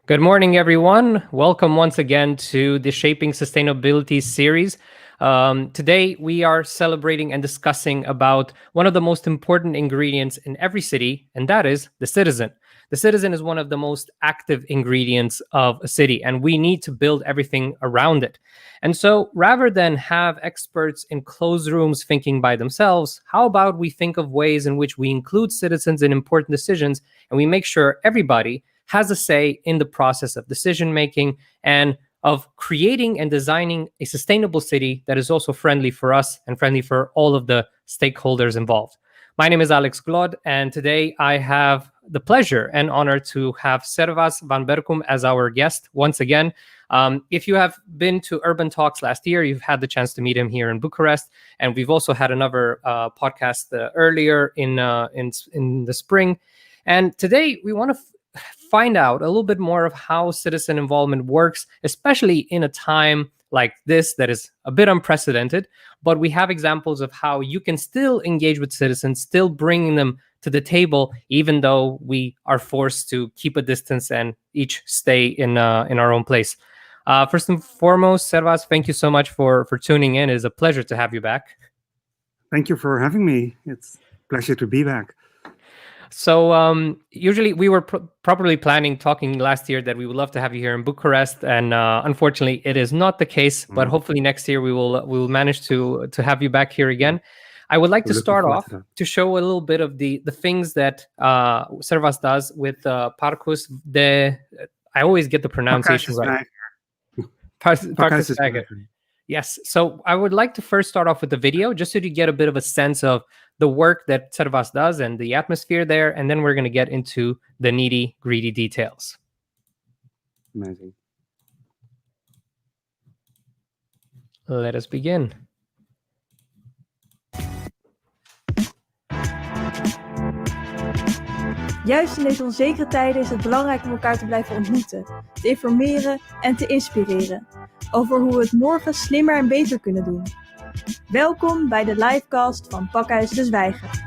Good morning, everyone. Welcome once again to the Shaping Sustainability series. Today, we are celebrating and discussing about one of the most important ingredients in every city, and that is the citizen. The citizen is one of the most active ingredients of a city, and we need to build everything around it. And so, rather than have experts in closed rooms thinking by themselves, how about we think of ways in which we include citizens in important decisions and we make sure everybody has a say in the process of decision making and of creating and designing a sustainable city that is also friendly for us and friendly for all of the stakeholders involved. My name is Alex Glod, and today I have the pleasure and honor to have Servaz van Berkum as our guest once again. If you have been to Urban Talks last year, you've had the chance to meet him here in Bucharest, and we've also had another podcast earlier in the spring. And today we want to find out a little bit more of how citizen involvement works, especially in a time like this that is a bit unprecedented. But we have examples of how you can still engage with citizens, still bringing them to the table, even though we are forced to keep a distance and each stay in our own place. First and foremost, Servaz, thank you so much for tuning in. It is a pleasure to have you back. Thank you for having me. It's a pleasure to be back. So usually we were properly talking last year that we would love to have you here in Bucharest, and unfortunately it is not the case. But hopefully next year we will manage to have you back here again. I would like to start off to show a little bit of the things that Servaz does with Pakhuis de. I always get the pronunciation right. Pakhuis de Zwijger. Yes. So I would like to first start off with the video, just so you get a bit of a sense of the work that Servaz does and the atmosphere there, and then we're going to get into the nitty-gritty details. Amazing. Let us begin. Juist in deze onzekere tijden is het belangrijk om elkaar te blijven ontmoeten, te informeren en te inspireren over hoe we het morgen slimmer en beter kunnen doen. Welkom bij de livecast van Pakhuis de Zwijger.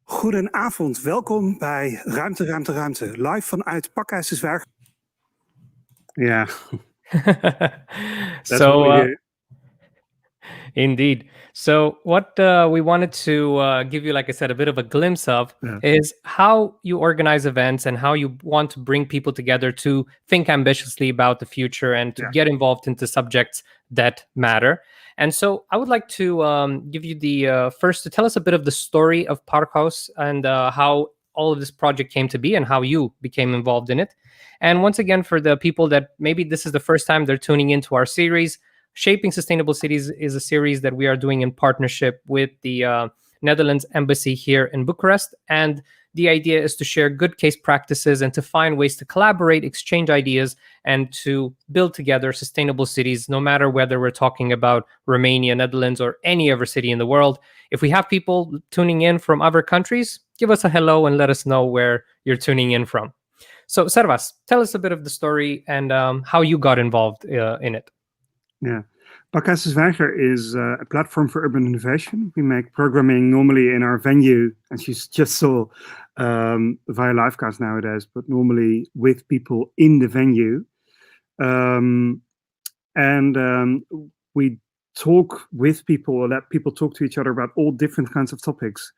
Goedenavond, welkom bij Ruimte, live vanuit Pakhuis de Zwijger. Ja. Indeed. So what we wanted to give you, like I said, a bit of a glimpse of is how you organize events and how you want to bring people together to think ambitiously about the future and to get involved into subjects that matter. And so I would like to give you the first to tell us a bit of the story of Pakhuis and how all of this project came to be and how you became involved in it. And once again, for the people that maybe this is the first time they're tuning into our series, Shaping Sustainable Cities is a series that we are doing in partnership with the Netherlands Embassy here in Bucharest. And the idea is to share good case practices and to find ways to collaborate, exchange ideas, and to build together sustainable cities, no matter whether we're talking about Romania, Netherlands, or any other city in the world. If we have people tuning in from other countries, give us a hello and let us know where you're tuning in from. So, Servaz, tell us a bit of the story and how you got involved in it. Yeah. Pakhuis de Zwijger is a platform for urban innovation. We make programming normally in our venue, as you just saw, via livecast nowadays, but normally with people in the venue. We talk with people, or let people talk to each other about all different kinds of topics,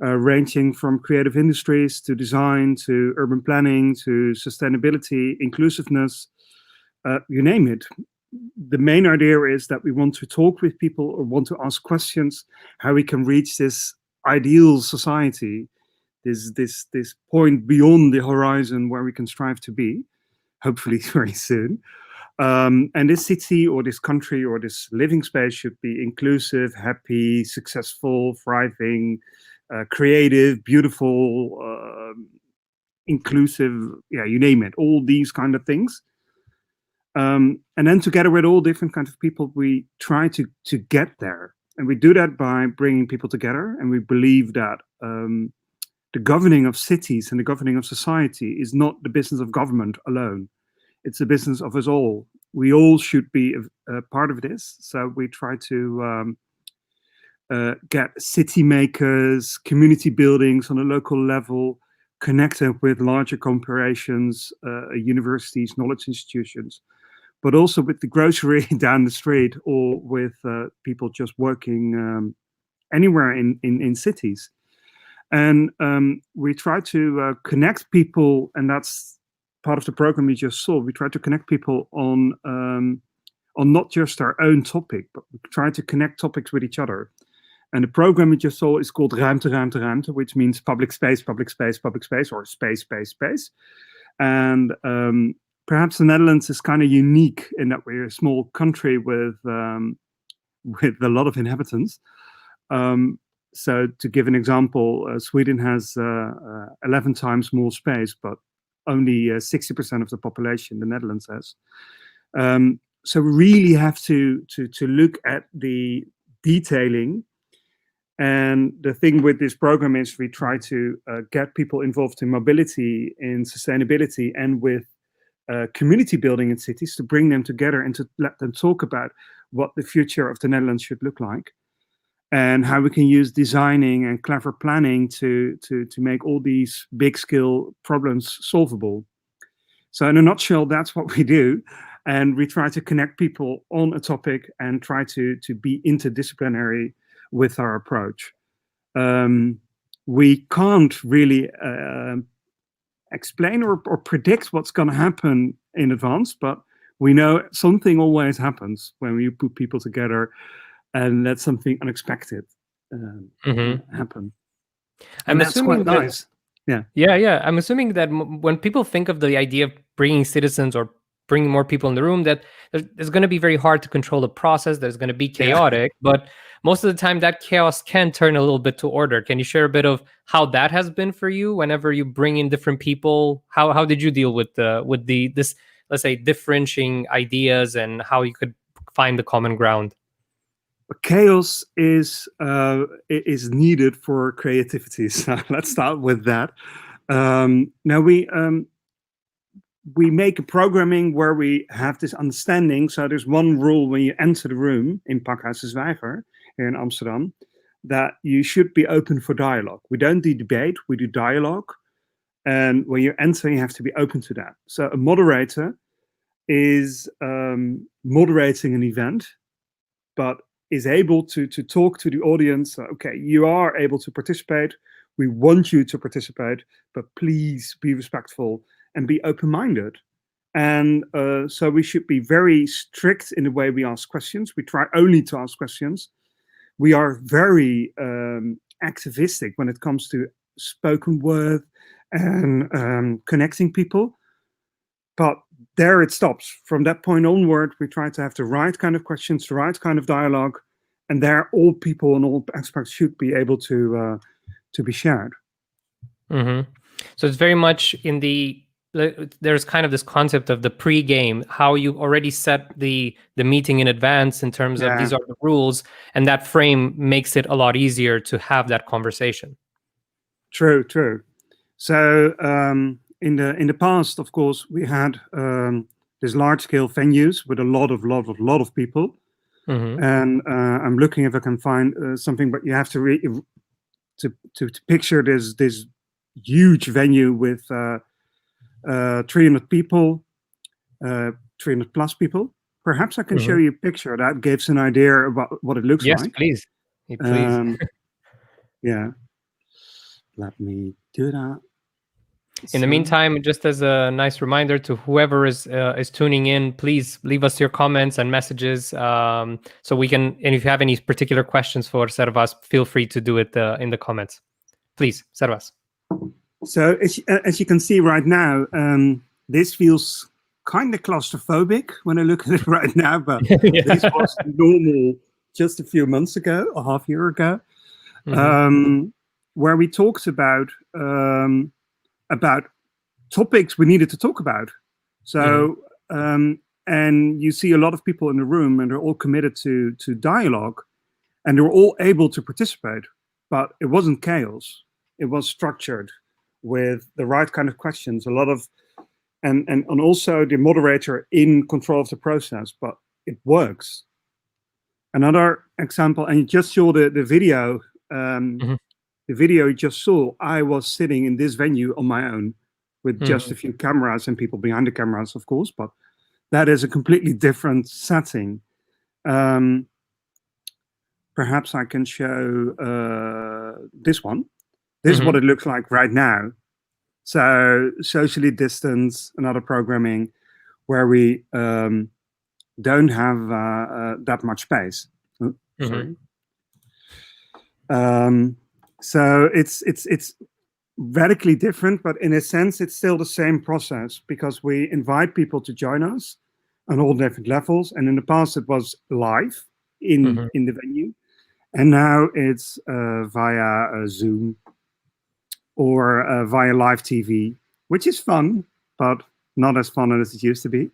ranging from creative industries to design, to urban planning, to sustainability, inclusiveness, you name it. The main idea is that we want to talk with people or want to ask questions how we can reach this ideal society, this point beyond the horizon where we can strive to be, hopefully very soon. And this city or this country or this living space should be inclusive, happy, successful, thriving, creative, beautiful, inclusive, you name it, all these kind of things. And then together with all different kinds of people, we try to get there. And we do that by bringing people together. And we believe that the governing of cities and the governing of society is not the business of government alone. It's the business of us all. We all should be a part of this. So we try to get city makers, community buildings on a local level, connected with larger corporations, universities, knowledge institutions, but also with the grocery down the street, or with people just working anywhere in cities. And we try to connect people, and that's part of the program we just saw. We try to connect people on not just our own topic, but we try to connect topics with each other. And the program we just saw is called Ruimte, Ruimte, Ruimte, which means public space, public space, public space, or space, space, space. And perhaps the Netherlands is kind of unique in that we're a small country with a lot of inhabitants. So to give an example, Sweden has 11 times more space, but only 60% of the population the Netherlands has. So we really have to look at the detailing. And the thing with this program is we try to get people involved in mobility, in sustainability, and with community building in cities, to bring them together and to let them talk about what the future of the Netherlands should look like, and how we can use designing and clever planning to make all these big scale problems solvable. So in a nutshell, that's what we do. And we try to connect people on a topic and try to be interdisciplinary with our approach. We can't really explain or predict what's going to happen in advance, but we know something always happens when we put people together, and let something unexpected happen. And that's quite nice. Yeah. I'm assuming that when people think of the idea of bringing citizens or bringing more people in the room, that there's going to be very hard to control the process. There's going to be chaotic, but most of the time that chaos can turn a little bit to order. Can you share a bit of how that has been for you whenever you bring in different people? How did you deal with this, let's say, differentiating ideas, and how you could find the common ground? Chaos is needed for creativity. So let's start with that. Now we make a programming where we have this understanding. So there's one rule when you enter the room in Pakhuis de Zwijger here in Amsterdam, that you should be open for dialogue. We don't do debate, we do dialogue. And when you enter, you have to be open to that. So a moderator is moderating an event, but is able to talk to the audience. Okay, you are able to participate. We want you to participate, but please be respectful and be open-minded. And so we should be very strict in the way we ask questions. We try only to ask questions. We are very activistic when it comes to spoken word and connecting people. But there it stops. From that point onward, we try to have the right kind of questions, the right kind of dialogue, and there all people and all experts should be able to be shared. Mm-hmm. So it's very much there's kind of this concept of the pre-game, how you already set the meeting in advance in terms of these are the rules, and that frame makes it a lot easier to have that conversation. True. So in the past, of course, we had these large-scale venues with a lot of people. Mm-hmm. And I'm looking if I can find something, but you have to picture this huge venue with 300 people, 300 plus people. Perhaps I can show you a picture that gives an idea about what it looks like. Yes, please. Yeah. Let me do that. In the meantime, just as a nice reminder to whoever is tuning in, please leave us your comments and messages so we can, and if you have any particular questions for Servaz, feel free to do it in the comments. Please, Servaz. So as you can see right now, this feels kind of claustrophobic when I look at it right now, but this was normal just a few months ago, a half year ago, where we talked about topics we needed to talk about. So, and you see a lot of people in the room, and they're all committed to dialogue, and they were all able to participate. But it wasn't chaos. It was structured with the right kind of questions. A lot of, and also the moderator in control of the process. But it works. Another example, and you just saw the video. The video you just saw, I was sitting in this venue on my own with just a few cameras and people behind the cameras, of course, but that is a completely different setting. Perhaps I can show this one. This is what it looks like right now. So socially distanced, another programming where we don't have that much space. Oh, sorry. So it's radically different, but in a sense, it's still the same process because we invite people to join us on all different levels. And in the past, it was live in the venue, and now it's via Zoom or via live TV, which is fun, but not as fun as it used to be.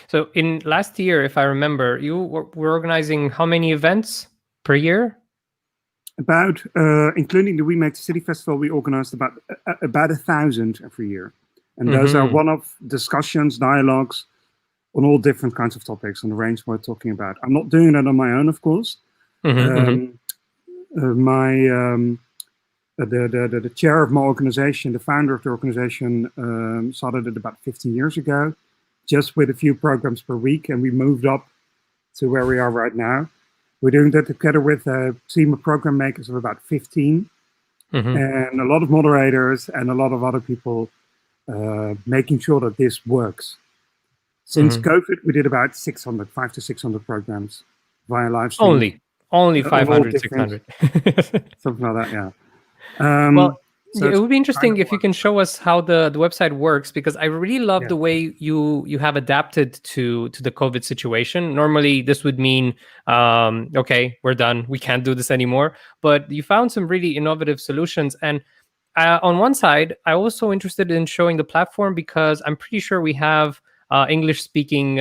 So in last year, if I remember, you were organizing how many events per year? About, including the We Make the City Festival, we organized about 1,000 every year. And those are one-off discussions, dialogues on all different kinds of topics on the range we're talking about. I'm not doing that on my own, of course. The chair of my organization, the founder of the organization, started it about 15 years ago, just with a few programs per week. And we moved up to where we are right now. We're doing that together with a team of program makers of about 15, and a lot of moderators and a lot of other people making sure that this works. Since COVID, we did about 500 to 600 programs via live stream. Only 500, 600. Something like that, yeah. Well, so it would be interesting if you can show us how the website works, because I really love the way you have adapted to the COVID situation. Normally, this would mean, okay, we're done. We can't do this anymore. But you found some really innovative solutions. And on one side, I'm also interested in showing the platform because I'm pretty sure we have English-speaking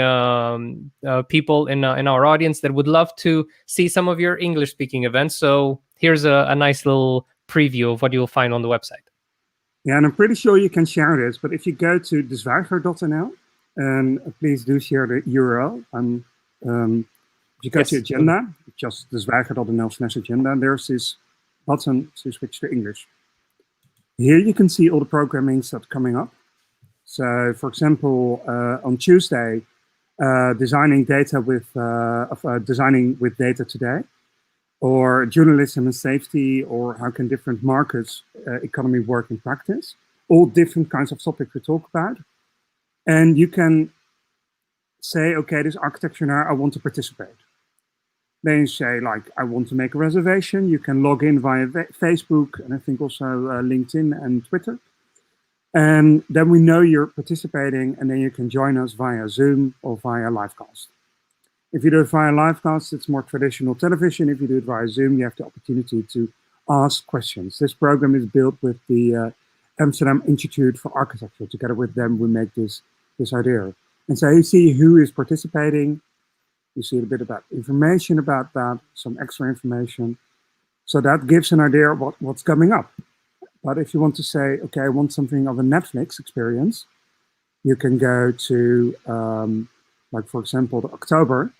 people in our audience that would love to see some of your English-speaking events. So here's a nice little preview of what you'll find on the website. Yeah, and I'm pretty sure you can share this, but if you go to dezwijger.nl, and please do share the URL. If you go to agenda, just dezwijger.nl/agenda, and there's this button to switch to English. Here you can see all the programmings that are coming up. So, for example, on Tuesday, designing with data today, or journalism and safety, or how can different markets economy work in practice. All different kinds of topics we talk about. And you can say, okay, this architecture now, I want to participate. Then you say, like, I want to make a reservation. You can log in via Facebook, and I think also LinkedIn and Twitter. And then we know you're participating, and then you can join us via Zoom or via livecast. If you do it via livecast, it's more traditional television. If you do it via Zoom, you have the opportunity to ask questions. This program is built with the Amsterdam Institute for Architecture. Together with them, we make this idea. And so you see who is participating. You see a bit about information about that, some extra information. So that gives an idea of what's coming up. But if you want to say, okay, I want something of a Netflix experience, you can go to, like, for example, the October.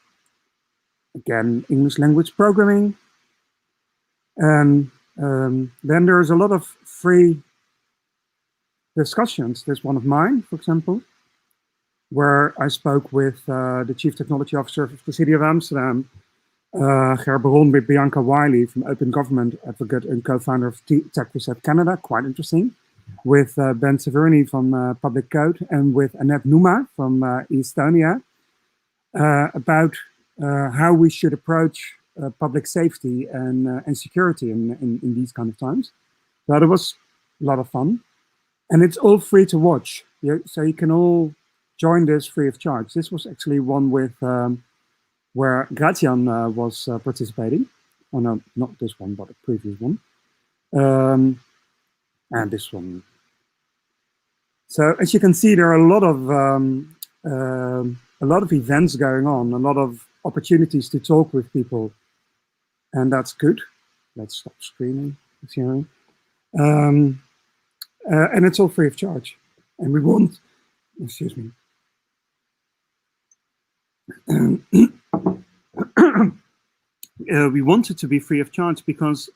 Again, English language programming. And then there's a lot of free discussions. There's one of mine, for example, where I spoke with the Chief Technology Officer of the City of Amsterdam, Ger Baron, with Bianca Wiley from Open Government Advocate and co-founder of Tech Reset Canada, quite interesting, with Ben Severny from Public Code, and with Annette Numa from Estonia, about how we should approach public safety and security in these kind of times. So it was a lot of fun. And it's all free to watch. So you can all join this free of charge. This was actually one with where Gratian was participating. Oh no, not this one, but the previous one. And this one. So as you can see, there are a lot of events going on, a lot of opportunities to talk with people, and that's good. Let's stop screaming. And it's all free of charge. And we want, excuse me. We want it to be free of charge because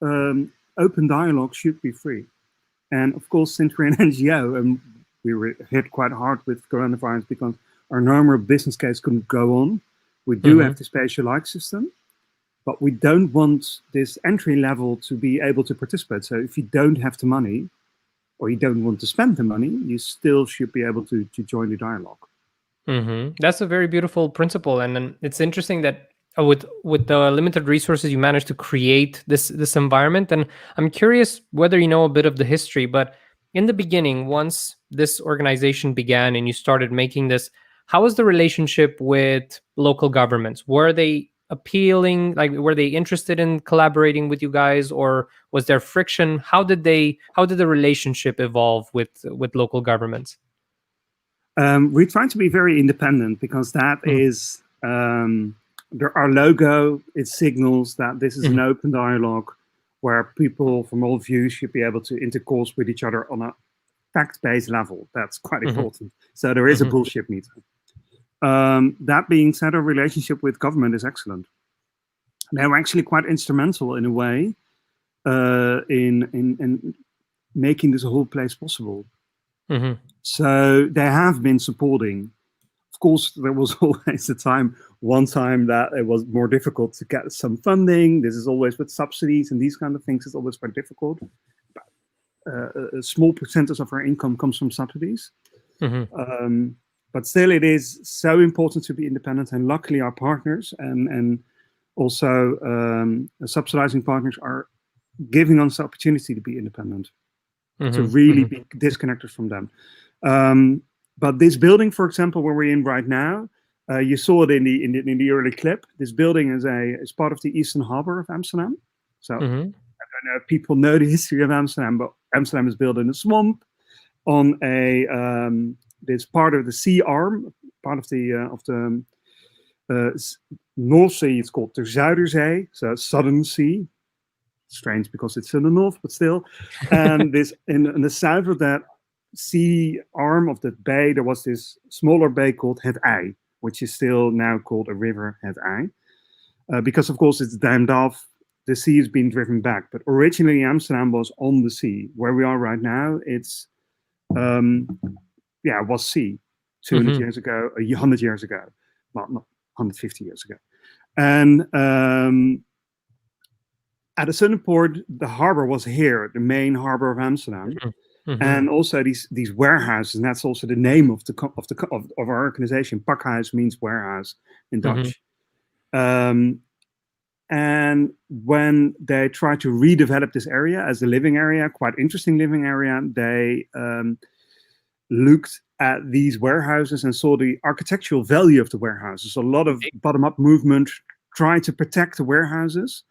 open dialogue should be free. And of course, since we're an NGO and we were hit quite hard with coronavirus because our normal business case couldn't go on, we do have this pay-as-you-like system, but we don't want this entry level to be able to participate. So if you don't have the money or you don't want to spend the money, you still should be able to join the dialogue. That's a very beautiful principle. And then it's interesting that with the limited resources, you managed to create this environment. And I'm curious whether you know a bit of the history, but in the beginning, once this organization began and you started making this, how was the relationship with local governments? Were they appealing? Like, were they interested in collaborating with you guys, or was there friction? How did the relationship evolve with local governments? We try to be very independent because that is our logo. It signals that this is an open dialogue where people from all views should be able to intercourse with each other on a fact-based level. That's quite important. So there is a bullshit meter. That being said, our relationship with government is excellent. They were actually quite instrumental in a way in making this whole place possible. So they have been supporting. Of course, there was always one time that it was more difficult to get some funding. This is always with subsidies and these kind of things. It's always quite difficult. A small percentage of our income comes from subsidies. But still, it is so important to be independent. And luckily, our partners and also subsidizing partners are giving us the opportunity to be independent, to really be disconnected from them. But this building, for example, where we're in right now, you saw it in the early clip. This building is part of the Eastern Harbor of Amsterdam. So I don't know if people know the history of Amsterdam, but Amsterdam is built in a swamp on this part of the sea arm, part of the North Sea. It's called the Zuiderzee, so Southern Sea. Strange because it's in the north, but still. And this in the south of that sea arm of the bay, there was this smaller bay called Het IJ, which is still now called a river, Het IJ, because of course it's dammed off. The sea is being driven back, but originally Amsterdam was on the sea. Where we are right now, it's it was sea 200 years ago, 100 years ago, well, not 150 years ago, and at a certain point, the harbor was here, the main harbor of Amsterdam, and also these warehouses, and that's also the name of our organization. Pakhuis means warehouse in Dutch. And when they tried to redevelop this area as a living area, quite interesting living area, they looked at these warehouses and saw the architectural value of the warehouses. A lot of bottom-up movement trying to protect the warehouses.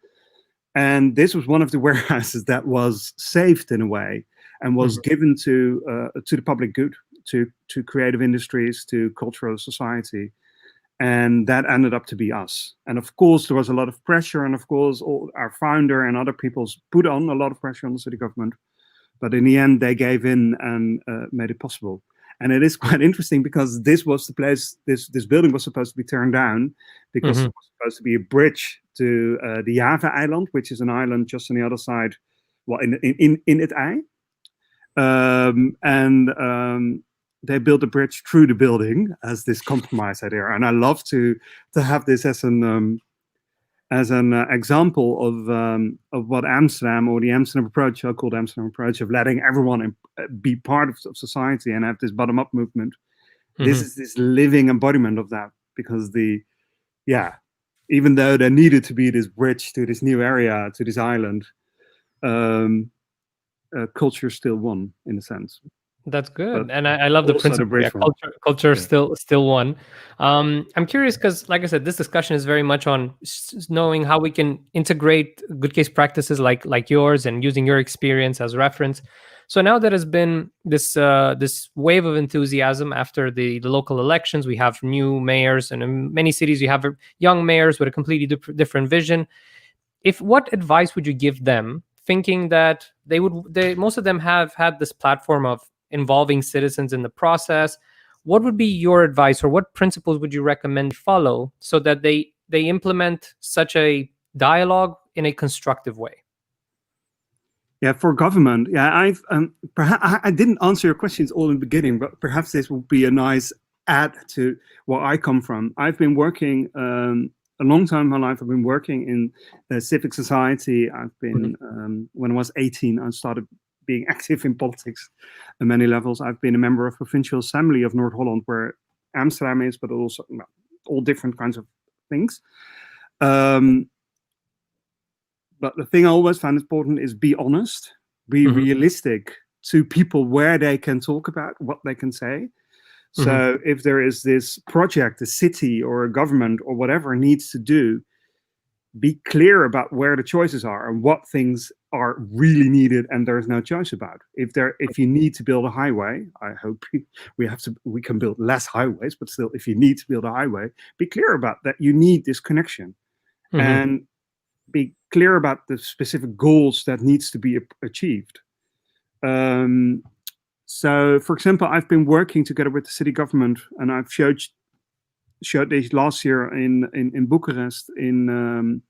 And this was one of the warehouses that was saved in a way and was given to the public good, to creative industries, to cultural society. And that ended up to be us. And of course, there was a lot of pressure. And of course, our founder and other people put on a lot of pressure on the city government. But in the end, they gave in and made it possible. And it is quite interesting because this was the place, this building was supposed to be turned down because it was supposed to be a bridge to the Java Island, which is an island just on the other side, well, in Het IJ. They built a bridge through the building as this compromise idea. And I love to have this as an example of what Amsterdam, or the Amsterdam approach, I call the Amsterdam approach, of letting everyone be part of society and have this bottom-up movement. This is this living embodiment of that, because even though there needed to be this bridge to this new area, to this island, culture still won in a sense. That's good, and I love the principle. Culture still won. I'm curious because, like I said, this discussion is very much on knowing how we can integrate good case practices like yours and using your experience as reference. So now that has been this wave of enthusiasm after the local elections. We have new mayors, and in many cities you have young mayors with a completely different vision. What advice would you give them, thinking that most of them have had this platform of involving citizens in the process? What would be your advice, or what principles would you recommend follow so that they implement such a dialogue in a constructive way? Yeah, for government, I've perhaps I didn't answer your questions all in the beginning, but perhaps this will be a nice add to where I come from. I've been working a long time in my life. I've been working in civic society. I've been when I was 18, I started being active in politics at many levels. I've been a member of Provincial Assembly of North Holland, where Amsterdam is, but also all different kinds of things. But the thing I always found important is be honest, be realistic to people where they can talk about, what they can say. So if there is this project, a city or a government or whatever needs to do, be clear about where the choices are and what things are really needed and there's no choice about. If you need to build a highway, I hope we can build less highways, but still, if you need to build a highway, be clear about that you need this connection. And be clear about the specific goals that needs to be achieved. So, for example, I've been working together with the city government, and I've showed this last year in Bucharest in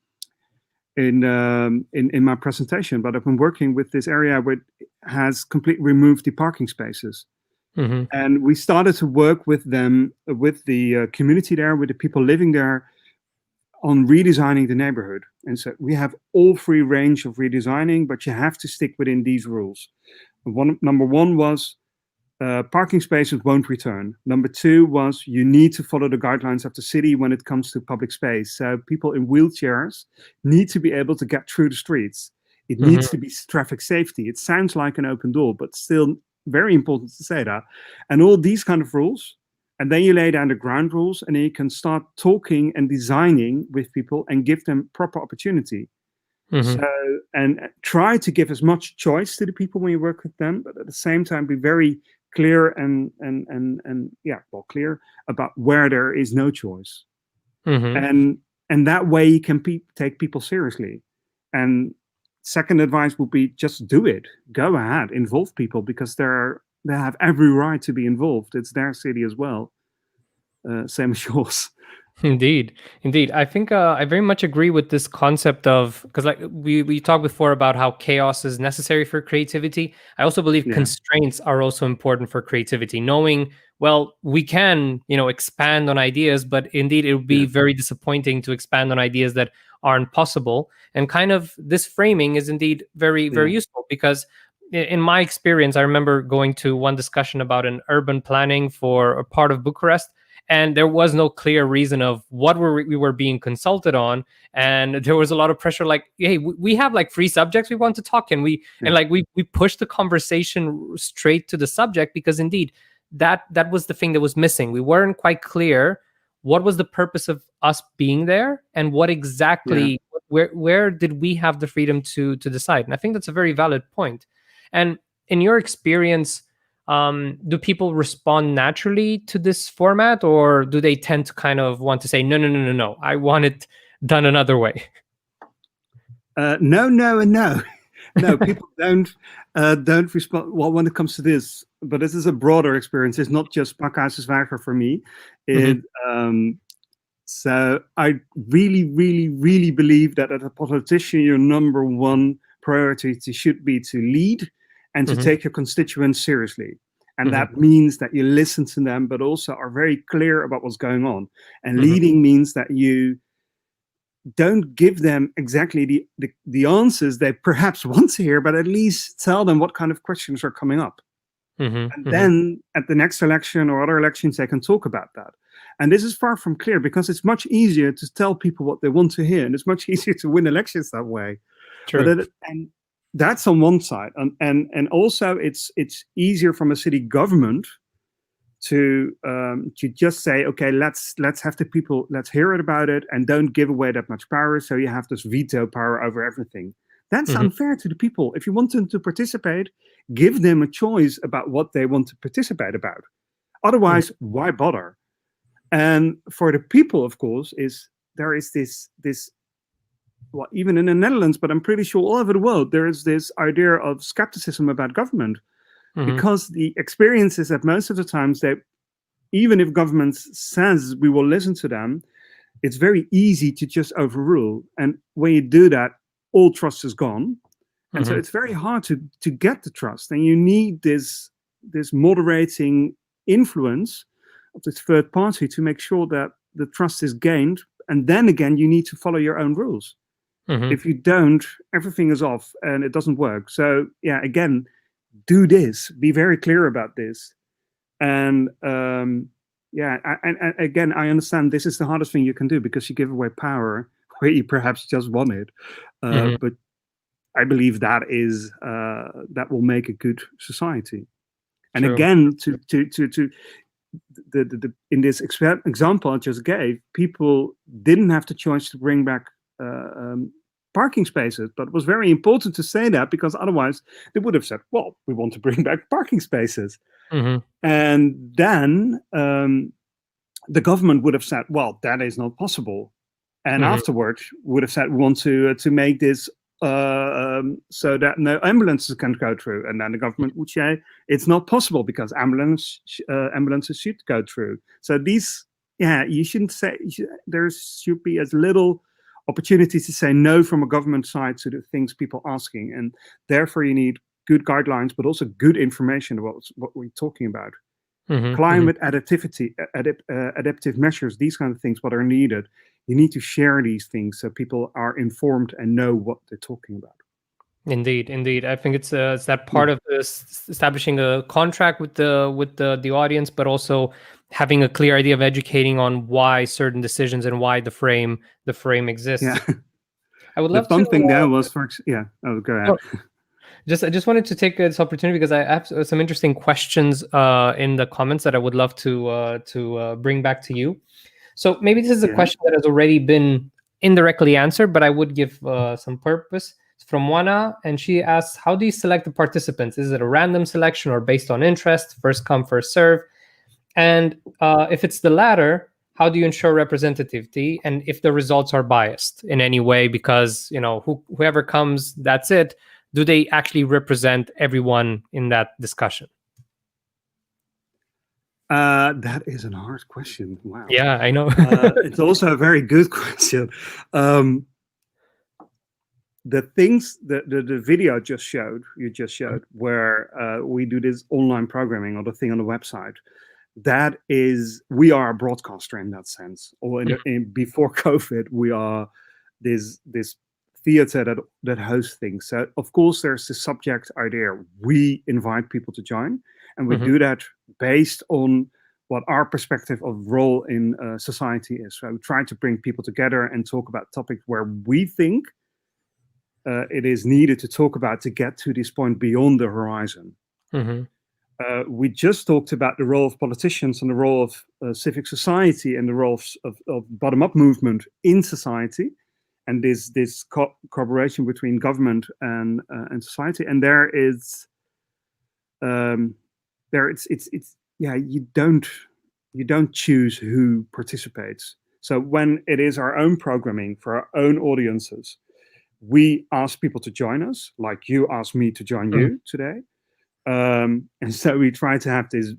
my presentation. But I've been working with this area where it has completely removed the parking spaces. And we started to work with them, with the community there, with the people living there, on redesigning the neighborhood. And so we have all free range of redesigning, but you have to stick within these rules. Number one was parking spaces won't return. Number two was you need to follow the guidelines of the city when it comes to public space. So people in wheelchairs need to be able to get through the streets. It needs to be traffic safety. It sounds like an open door, but still very important to say that. And all these kind of rules. And then you lay down the ground rules, and then you can start talking and designing with people and give them proper opportunity. So, and try to give as much choice to the people when you work with them, but at the same time be very clear and clear about where there is no choice. And that way you can take people seriously. And second advice would be just do it. Go ahead, involve people, because they have every right to be involved. It's their city as well. Same as yours. Indeed. I think I very much agree with this concept of, because like we talked before about how chaos is necessary for creativity. I also believe constraints are also important for creativity. Knowing, well, we can, expand on ideas, but indeed it would be very disappointing to expand on ideas that aren't possible. And kind of this framing is indeed very, very useful, because in my experience, I remember going to one discussion about an urban planning for a part of Bucharest, and there was no clear reason of what we were being consulted on. And there was a lot of pressure, like, hey, we have like 3 subjects we want to talk, and we pushed the conversation straight to the subject, because indeed that was the thing that was missing. We weren't quite clear what was the purpose of us being there, and what exactly where did we have the freedom to decide. And I think that's a very valid point. And in your experience, do people respond naturally to this format, or do they tend to kind of want to say, no, I want it done another way? No, and no. No, people don't respond well when it comes to this. But this is a broader experience. It's not just Pakhuis de Zwijger for me. So I really, really, really believe that as a politician, your number one priority should be to lead and to take your constituents seriously. And that means that you listen to them, but also are very clear about what's going on. And leading means that you don't give them exactly the answers they perhaps want to hear, but at least tell them what kind of questions are coming up. And then at the next election or other elections, they can talk about that. And this is far from clear, because it's much easier to tell people what they want to hear. And it's much easier to win elections that way. True. And that's on one side. And also it's easier from a city government to just say, okay, let's have the people, let's hear it about it, and don't give away that much power. So you have this veto power over everything. That's unfair to the people. If you want them to participate, give them a choice about what they want to participate about. Otherwise, why bother? And for the people, of course, there is this, well, even in the Netherlands, but I'm pretty sure all over the world, there is this idea of skepticism about government. Because the experience is that most of the times that even if government says we will listen to them, it's very easy to just overrule. And when you do that, all trust is gone. And so it's very hard to get the trust. And you need this moderating influence of this third party to make sure that the trust is gained. And then again, you need to follow your own rules. If you don't, everything is off and it doesn't work. So yeah, again, do this. Be very clear about this. And yeah, and again, I understand this is the hardest thing you can do because you give away power where you perhaps just want it. But I believe that is that will make a good society. And again, to in this example I just gave, people didn't have the choice to bring back parking spaces, but it was very important to say that because otherwise they would have said, well, we want to bring back parking spaces. And then the government would have said, well, that is not possible. And afterwards would have said, we want to make this so that no ambulances can go through. And then the government would say, it's not possible because ambulances should go through. So these, yeah, you shouldn't say, there should be as little opportunity to say no from a government side to the things people are asking. And therefore you need good guidelines, but also good information about what we're talking about. Climate adaptivity, adaptive measures, these kind of things, what are needed. You need to share these things so people are informed and know what they're talking about. Indeed. I think it's that part of this establishing a contract with the audience, but also having a clear idea of educating on why certain decisions and why the frame exists. Yeah. I would love the fun thing there was go ahead. I just wanted to take this opportunity because I have some interesting questions in the comments that I would love to bring back to you. So maybe this is a question that has already been indirectly answered, but I would give some purpose. It's from Juana, and she asks, how do you select the participants? Is it a random selection or based on interest, first come, first serve? And if it's the latter, how do you ensure representativity? And if the results are biased in any way, because whoever comes, that's it. Do they actually represent everyone in that discussion? That is a hard question. Wow. Yeah, I know. It's also a very good question. The things the video you just showed, where we do this online programming or the thing on the website, that is, we are a broadcaster in that sense. Or before COVID, we are this theater that hosts things. So of course there's the subject idea. We invite people to join, and we do that based on what our perspective of role in society is. So we try to bring people together and talk about topics where we think it is needed to talk about to get to this point beyond the horizon. We just talked about the role of politicians and the role of civic society and the role of bottom-up movement in society, and this cooperation between government and society. And you don't choose who participates. So when it is our own programming for our own audiences, we ask people to join us, like you asked me to join you today. And so we try to have this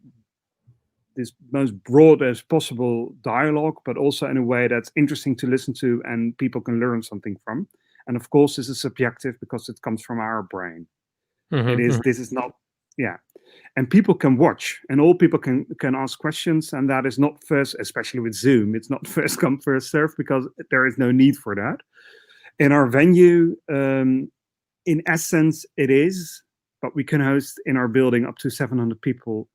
most broad as possible dialogue, but also in a way that's interesting to listen to and people can learn something from. And of course, this is subjective because it comes from our brain. This is not, and people can watch, and all people can ask questions, and that is not first, especially with Zoom, it's not first come, first serve, because there is no need for that. In our venue, in essence, it is, but we can host in our building up to 700 people.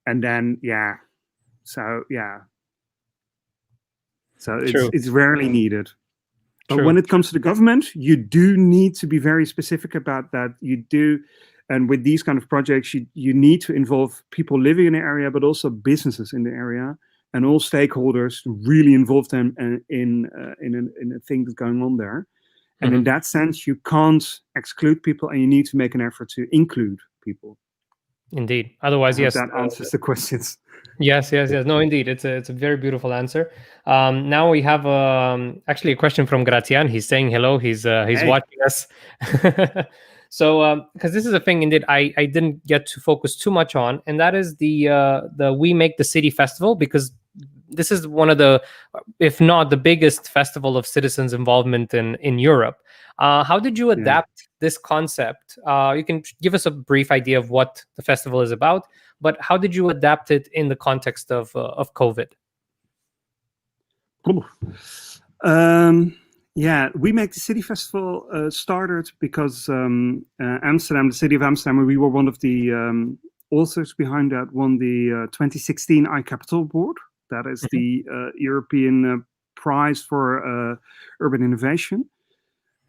And then, so it's rarely needed. But when it comes to the government, you do need to be very specific about that. You do, and with these kind of projects, you need to involve people living in the area, but also businesses in the area, and all stakeholders to really involve them in a thing that's going on there. And in that sense, you can't exclude people, and you need to make an effort to include people. Indeed. Otherwise, yes. That answers the questions. Yes. No, indeed. It's a very beautiful answer. Now we have actually a question from Grazian. He's saying hello. He's watching us. So, because this is a thing, indeed, I didn't get to focus too much on, and that is the We Make the City festival, because this is one of the, if not the biggest festival of citizens' involvement in Europe. How did you adapt this concept? You can give us a brief idea of what the festival is about, but how did you adapt it in the context of COVID? We Make the City Festival started because Amsterdam, the city of Amsterdam, we were one of the authors behind that, won the 2016 iCapital Award. That is the European prize for urban innovation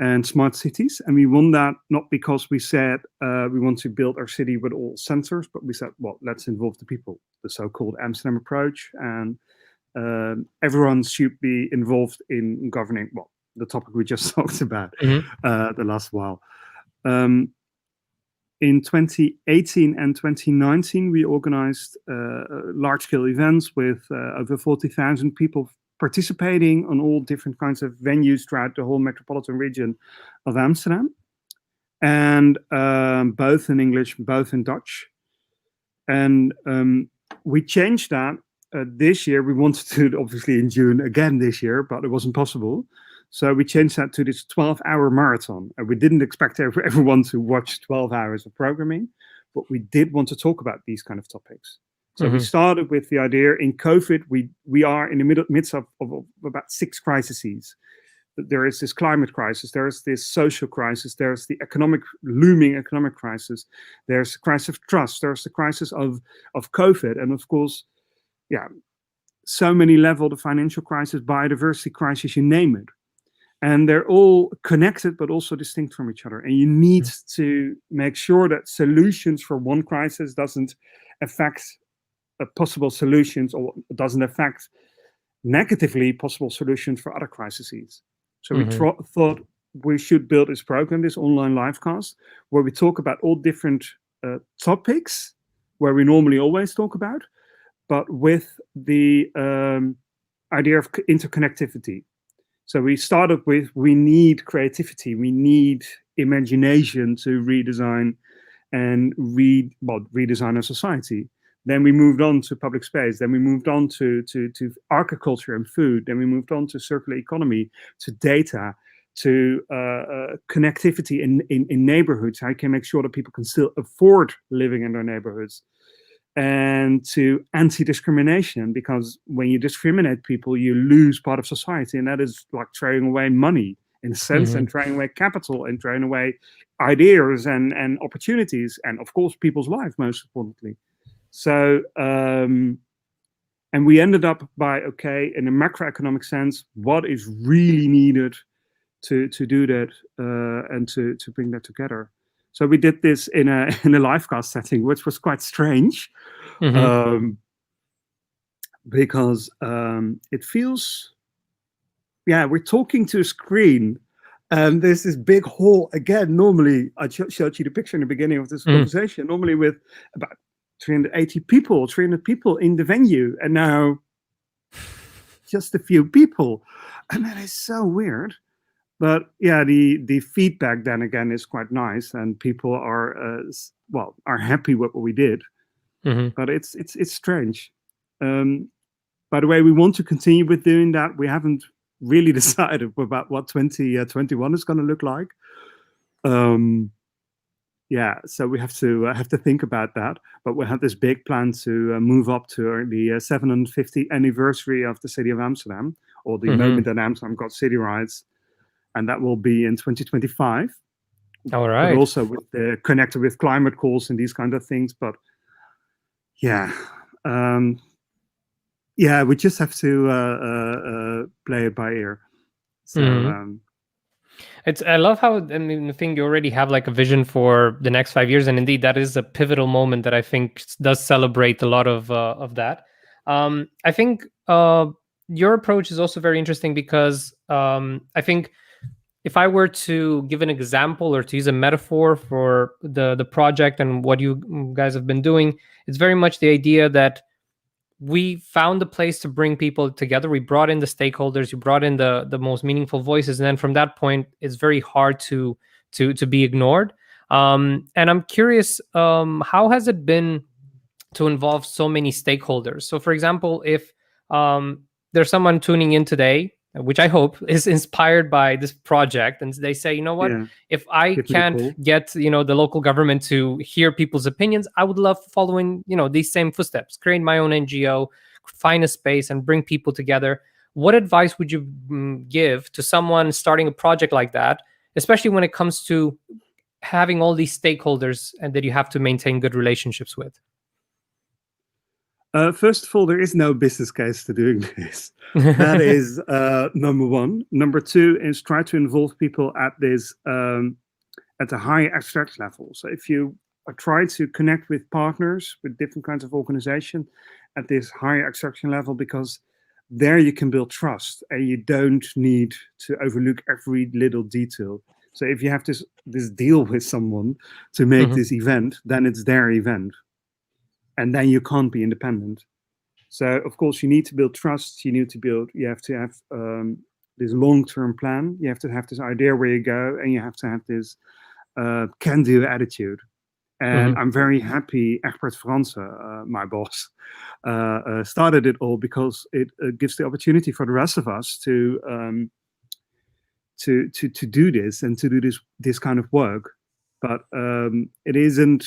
and smart cities. And we won that not because we said we want to build our city with all sensors, but we said, well, let's involve the people, the so-called Amsterdam approach. And everyone should be involved in governing, well, the topic we just talked about the last while. In 2018 and 2019, we organized large-scale events with over 40,000 people participating on all different kinds of venues throughout the whole metropolitan region of Amsterdam, and both in English, both in Dutch. And we changed that this year. We wanted to do it obviously in June again this year, but it wasn't possible. So we changed that to this 12-hour marathon. And we didn't expect everyone to watch 12 hours of programming, but we did want to talk about these kind of topics. So we started with the idea, in COVID, we are in the midst of about 6 crises. There is this climate crisis, there is this social crisis, there's the looming economic crisis, there's the crisis of trust, there's the crisis of COVID, and of course, so many levels, the financial crisis, biodiversity crisis, you name it. And they're all connected, but also distinct from each other. And you need to make sure that solutions for one crisis doesn't affect possible solutions, or doesn't affect negatively possible solutions for other crises. So we thought we should build this program, this online livecast, where we talk about all different topics, where we normally always talk about, but with the idea of interconnectivity. So we started with, we need creativity, we need imagination to redesign and redesign our society. Then we moved on to public space. Then we moved on to agriculture and food. Then we moved on to circular economy, to data, to connectivity in neighborhoods. How you can make sure that people can still afford living in their neighborhoods. And to anti-discrimination, because when you discriminate people, you lose part of society, and that is like throwing away money in a sense, and throwing away capital, and throwing away ideas and opportunities, and of course people's lives, most importantly. So and we ended up by, okay, in a macroeconomic sense, what is really needed to do that and to bring that together. So we did this in a livecast setting, which was quite strange, because it feels, we're talking to a screen, and there's this big hall. Again, normally, I showed you the picture in the beginning of this conversation, normally with about 300 people in the venue, and now just a few people. And that is so weird. But the feedback then again is quite nice, and people are happy with what we did. But it's strange. By the way, we want to continue with doing that. We haven't really decided about what 2021 is going to look like. So we have to think about that. But we have this big plan to move up to the 750th anniversary of the city of Amsterdam, or the moment that Amsterdam got city rights. And that will be in 2025. All right. But also connected with climate goals and these kind of things. But we just have to play it by ear. So I love how, I think you already have like a vision for the next 5 years, and indeed that is a pivotal moment that I think does celebrate a lot of that. I think your approach is also very interesting because I think if I were to give an example or to use a metaphor for the project and what you guys have been doing, it's very much the idea that we found a place to bring people together. We brought in the stakeholders, you brought in the most meaningful voices, and then from that point, it's very hard to be ignored. And I'm curious, how has it been to involve so many stakeholders? So, for example, if there's someone tuning in today, which I hope is inspired by this project, and they say, you know what, Yeah. if I Give me a call. can't get the local government to hear people's opinions, I would love following these same footsteps, create my own NGO, find a space and bring people together. What advice would you give to someone starting a project like that, especially when it comes to having all these stakeholders and that you have to maintain good relationships with? First of all, there is no business case to doing this. That is number one. Number two is try to involve people at this at a high abstract level. So if you try to connect with partners with different kinds of organization at this high abstraction level, because there you can build trust and you don't need to overlook every little detail. So if you have this deal with someone to make this event, then it's their event. And then you can't be independent. So of course you need to build trust. You have to have this long-term plan. You have to have this idea where you go, and you have to have this can-do attitude. And I'm very happy Egbert Franse, my boss, started it all, because it gives the opportunity for the rest of us to do this and to do this kind of work. But it isn't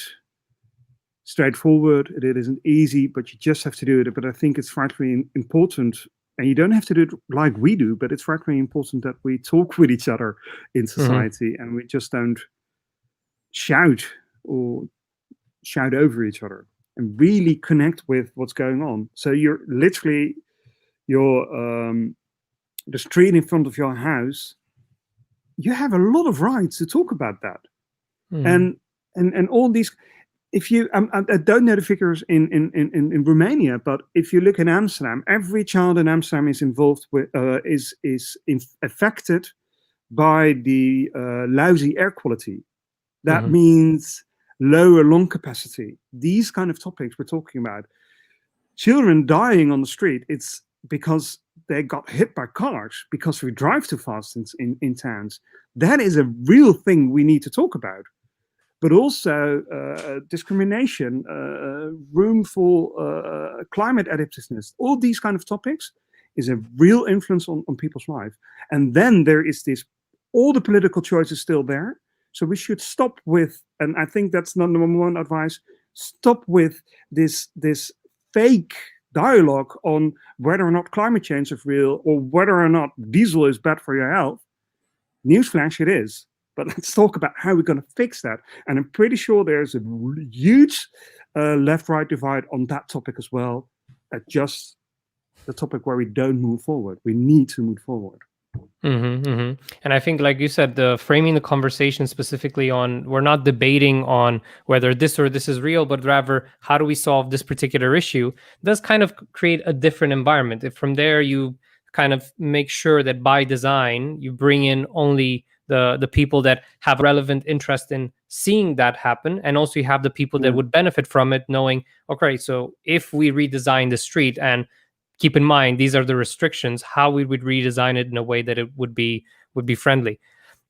straightforward, it isn't easy, but you just have to do it. But I think it's frightfully important, and you don't have to do it like we do, but it's frightfully important that we talk with each other in society, and we just don't shout or shout over each other, and really connect with what's going on. So you're literally the street in front of your house, you have a lot of rights to talk about that. And all these, if you, I don't know the figures in Romania, but if you look in Amsterdam, every child in Amsterdam is involved with, is affected by the lousy air quality. That means lower lung capacity. These kind of topics we're talking about. Children dying on the street, it's because they got hit by cars because we drive too fast in towns. That is a real thing we need to talk about. But also discrimination, room for climate adaptiveness, all these kind of topics is a real influence on people's life. And then there is this, all the political choices still there. So we should stop with, and I think that's not number one advice, stop with this fake dialogue on whether or not climate change is real or whether or not diesel is bad for your health. Newsflash, it is. But let's talk about how we're going to fix that. And I'm pretty sure there's a huge left-right divide on that topic as well. Just the topic where we don't move forward. We need to move forward. And I think, like you said, framing the conversation specifically on, we're not debating on whether this or this is real, but rather how do we solve this particular issue, does kind of create a different environment. If from there you kind of make sure that by design you bring in only the people that have relevant interest in seeing that happen, and also you have the people that would benefit from it, knowing, okay, so if we redesign the street, and keep in mind these are the restrictions, how we would redesign it in a way that it would be friendly.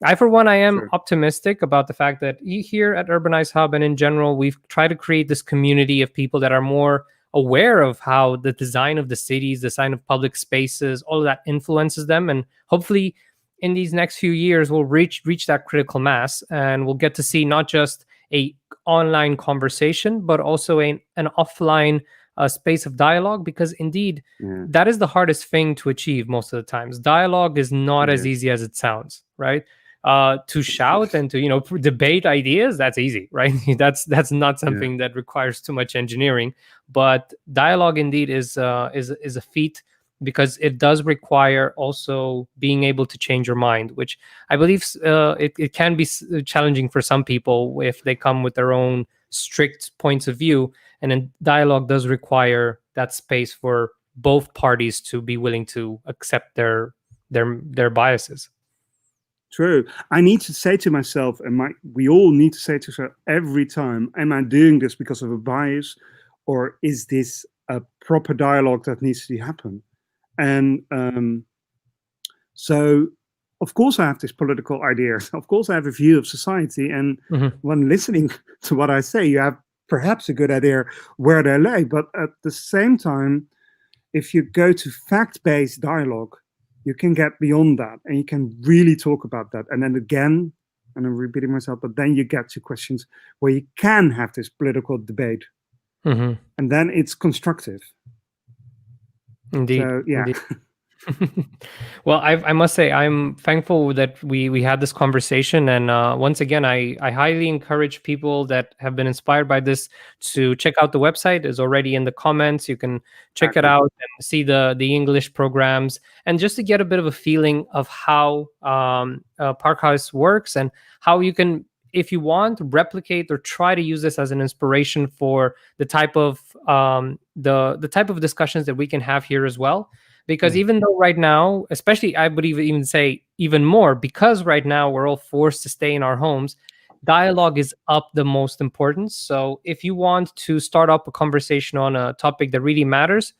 I, for one, I am optimistic about the fact that here at UrbanizeHub and in general, we've tried to create this community of people that are more aware of how the design of the cities, the design of public spaces, all of that influences them. And hopefully in these next few years, we'll reach that critical mass, and we'll get to see not just a online conversation, but also an offline space of dialogue, because indeed, that is the hardest thing to achieve most of the times. Dialogue is not as easy as it sounds, right? To shout and to debate ideas, that's easy, right? that's not something that requires too much engineering. But dialogue indeed is a feat, because it does require also being able to change your mind, which I believe it can be challenging for some people if they come with their own strict points of view. And then dialogue does require that space for both parties to be willing to accept their biases. True. I need to say to myself, and we all need to say to ourselves every time, am I doing this because of a bias, or is this a proper dialogue that needs to happen? And so, of course, I have this political idea. Of course, I have a view of society. And when listening to what I say, you have perhaps a good idea where they lay. But at the same time, if you go to fact-based dialogue, you can get beyond that and you can really talk about that. And then again, and I'm repeating myself, but then you get to questions where you can have this political debate. And then it's constructive. Indeed. So, yeah. Indeed. Well, I must say I'm thankful that we had this conversation, and once again I highly encourage people that have been inspired by this to check out the website. It's already in the comments. You can check it out and see the English programs, and just to get a bit of a feeling of how Pakhuis works and how you can, if you want, replicate or try to use this as an inspiration for the type of the type of discussions that we can have here as well. Because even though right now, especially I would even say even more, because right now we're all forced to stay in our homes, dialogue is up the most importance. So if you want to start up a conversation on a topic that really matters,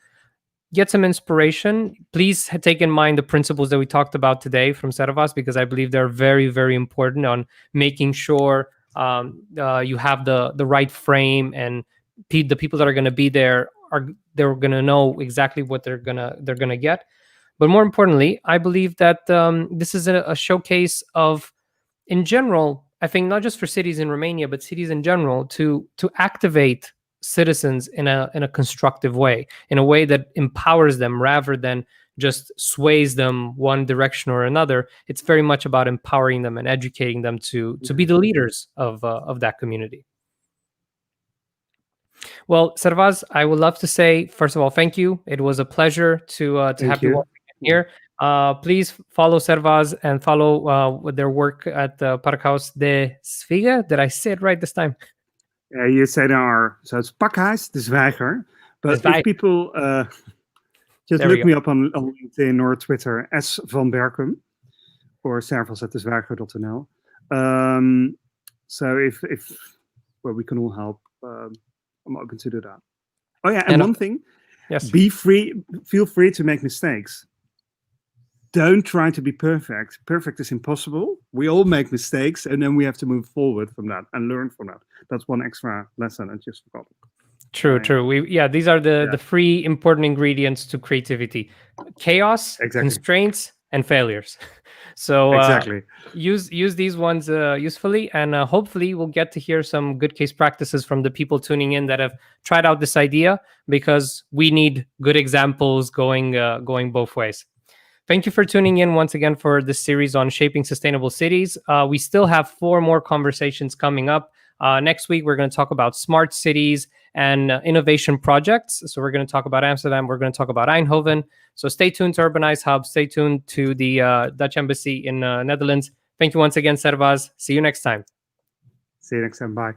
get some inspiration. Please take in mind the principles that we talked about today from Servaz, because I believe they're very, very important on making sure you have the right frame, and the people that are going to be there they're going to know exactly what they're gonna get. But more importantly, I believe that this is a showcase of, in general, I think not just for cities in Romania, but cities in general, to activate citizens in a constructive way, in a way that empowers them rather than just sways them one direction or another. It's very much about empowering them and educating them to be the leaders of that community. Well, Servaz, I would love to say, first of all, thank you. It was a pleasure to have you here. Please follow Servaz and follow their work at Pakhuis de Zwijger. Did I say it right this time? Yeah, you said so it's Pakhuis de Zwijger. But if people just look me up on LinkedIn or Twitter, S van Berkum, or servaz@dezwijger.nl. So if we can all help, I'm open to do that. Oh yeah, and one thing, yes, feel free to make mistakes. Don't try to be perfect. Perfect is impossible. We all make mistakes, and then we have to move forward from that and learn from that. That's one extra lesson I just forgot. True. These are the three important ingredients to creativity: chaos, constraints, and failures. So use these ones usefully, and hopefully we'll get to hear some good case practices from the people tuning in that have tried out this idea, because we need good examples going both ways. Thank you for tuning in once again for this series on shaping sustainable cities. We still have 4 more conversations coming up. Next week, we're going to talk about smart cities and innovation projects. So we're going to talk about Amsterdam. We're going to talk about Eindhoven. So stay tuned to UrbanizeHub. Stay tuned to the Dutch Embassy in Netherlands. Thank you once again, Servaz. See you next time. See you next time. Bye.